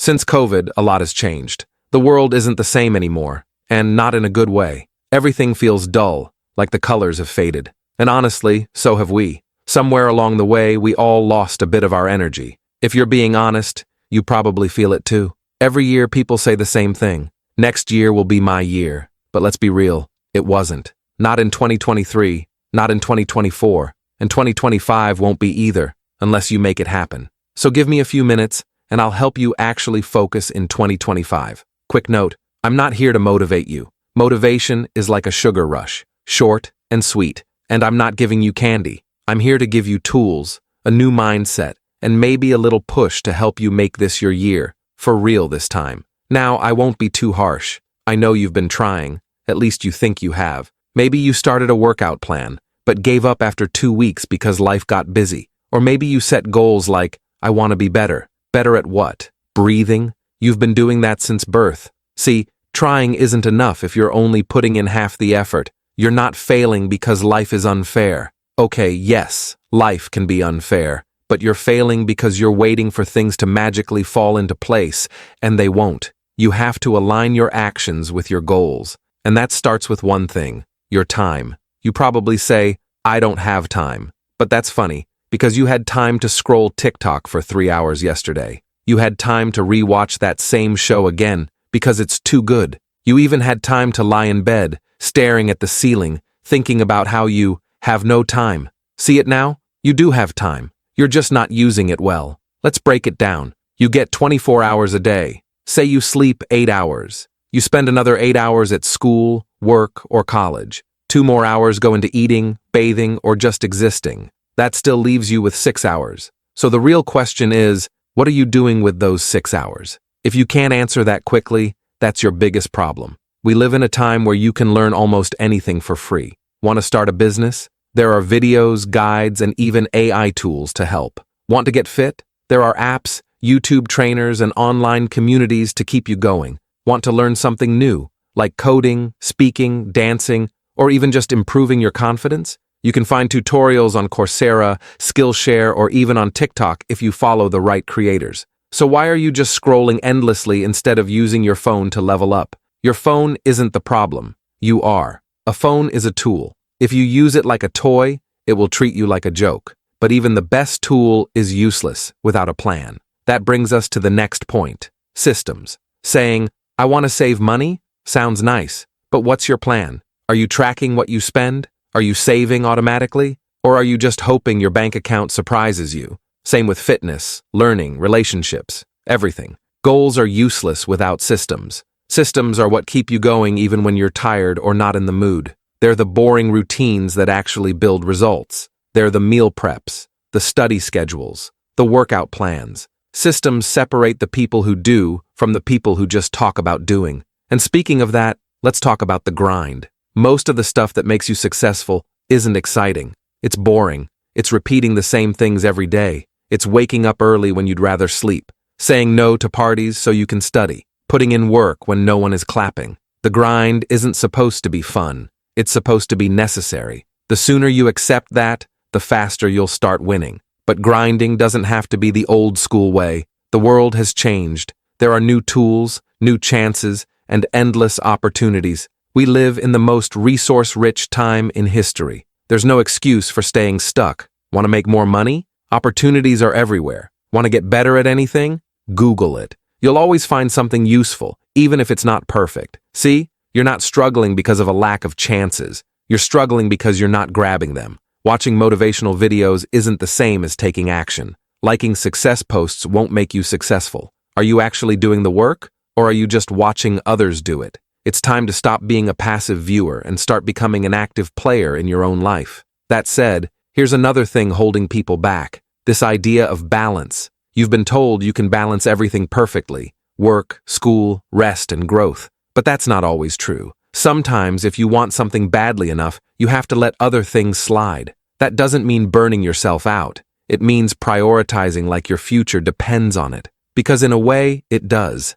Since COVID, a lot has changed. The world isn't the same anymore, and not in a good way. Everything feels dull, like the colors have faded. And honestly, so have we. Somewhere along the way, we all lost a bit of our energy. If you're being honest, you probably feel it too. Every year, people say the same thing. Next year will be my year. But let's be real, it wasn't. Not in 2023, not in 2024, and 2025 won't be either, unless you make it happen. So give me a few minutes, and I'll help you actually focus in 2025. Quick note, I'm not here to motivate you. Motivation is like a sugar rush, short and sweet, and I'm not giving you candy. I'm here to give you tools, a new mindset, and maybe a little push to help you make this your year, for real this time. Now, I won't be too harsh. I know you've been trying, at least you think you have. Maybe you started a workout plan, but gave up after 2 weeks because life got busy. Or maybe you set goals like, I want to be better. Better at what? Breathing? You've been doing that since birth. See, trying isn't enough if you're only putting in half the effort. You're not failing because life is unfair. Okay, yes, life can be unfair, but you're failing because you're waiting for things to magically fall into place, and they won't. You have to align your actions with your goals, and that starts with one thing, your time. You probably say, I don't have time, but that's funny, because you had time to scroll TikTok for 3 hours yesterday. You had time to rewatch that same show again, because it's too good. You even had time to lie in bed, staring at the ceiling, thinking about how you have no time. See it now? You do have time. You're just not using it well. Let's break it down. You get 24 hours a day. Say you sleep 8 hours. You spend another 8 hours at school, work, or college. 2 more hours go into eating, bathing, or just existing. That still leaves you with 6 hours. So the real question is, what are you doing with those 6 hours? If you can't answer that quickly, that's your biggest problem. We live in a time where you can learn almost anything for free. Want to start a business? There are videos, guides, and even AI tools to help. Want to get fit? There are apps, YouTube trainers, and online communities to keep you going. Want to learn something new, like coding, speaking, dancing, or even just improving your confidence? You can find tutorials on Coursera, Skillshare, or even on TikTok if you follow the right creators. So why are you just scrolling endlessly instead of using your phone to level up? Your phone isn't the problem. You are. A phone is a tool. If you use it like a toy, it will treat you like a joke. But even the best tool is useless without a plan. That brings us to the next point, systems. Saying, I want to save money, sounds nice, but what's your plan? Are you tracking what you spend? Are you saving automatically? Or are you just hoping your bank account surprises you? Same with fitness, learning, relationships, everything. Goals are useless without systems. Systems are what keep you going even when you're tired or not in the mood. They're the boring routines that actually build results. They're the meal preps, the study schedules, the workout plans. Systems separate the people who do from the people who just talk about doing. And speaking of that, let's talk about the grind. Most of the stuff that makes you successful isn't exciting. It's boring. It's repeating the same things every day. It's waking up early when you'd rather sleep, saying no to parties so you can study, putting in work when no one is clapping. The grind isn't supposed to be fun. It's supposed to be necessary. The sooner you accept that, the faster you'll start winning. But grinding doesn't have to be the old school way. The world has changed. There are new tools, new chances, and endless opportunities. We live in the most resource-rich time in history. There's no excuse for staying stuck. Want to make more money? Opportunities are everywhere. Want to get better at anything? Google it. You'll always find something useful, even if it's not perfect. See? You're not struggling because of a lack of chances. You're struggling because you're not grabbing them. Watching motivational videos isn't the same as taking action. Liking success posts won't make you successful. Are you actually doing the work, or are you just watching others do it? It's time to stop being a passive viewer and start becoming an active player in your own life. That said, here's another thing holding people back. This idea of balance. You've been told you can balance everything perfectly. Work, school, rest, and growth. But that's not always true. Sometimes, if you want something badly enough, you have to let other things slide. That doesn't mean burning yourself out. It means prioritizing like your future depends on it. Because in a way, it does.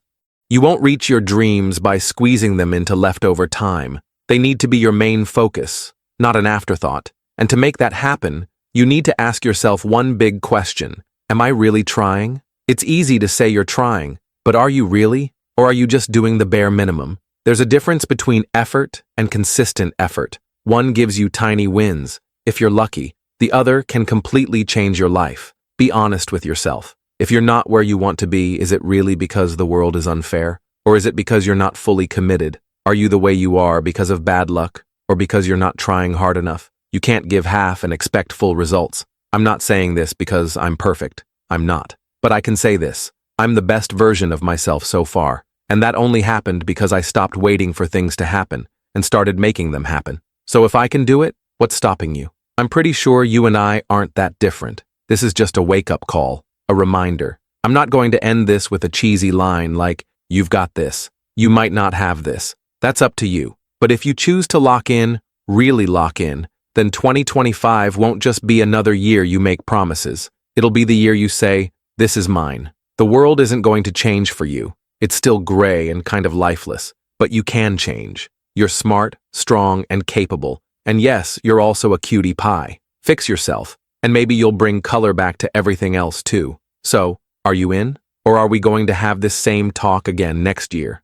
You won't reach your dreams by squeezing them into leftover time. They need to be your main focus, not an afterthought. And to make that happen, you need to ask yourself one big question. Am I really trying? It's easy to say you're trying, But are you really? Or are you just doing the bare minimum? There's a difference between effort and consistent effort. One gives you tiny wins, if you're lucky. The other can completely change your life. Be honest with yourself. If you're not where you want to be, is it really because the world is unfair? Or is it because you're not fully committed? Are you the way you are because of bad luck? Or because you're not trying hard enough? You can't give half and expect full results. I'm not saying this because I'm perfect. I'm not. But I can say this. I'm the best version of myself so far. And that only happened because I stopped waiting for things to happen and started making them happen. So if I can do it, what's stopping you? I'm pretty sure you and I aren't that different. This is just a wake-up call, a reminder. I'm not going to end this with a cheesy line like, "You've got this. You might not have this." That's up to you. But if you choose to lock in, really lock in, then 2025 won't just be another year you make promises. It'll be the year you say, "This is mine." The world isn't going to change for you. It's still gray and kind of lifeless, but you can change. You're smart, strong, and capable. And yes, you're also a cutie pie. Fix yourself, and maybe you'll bring color back to everything else too. So, are you in? Or are we going to have this same talk again next year?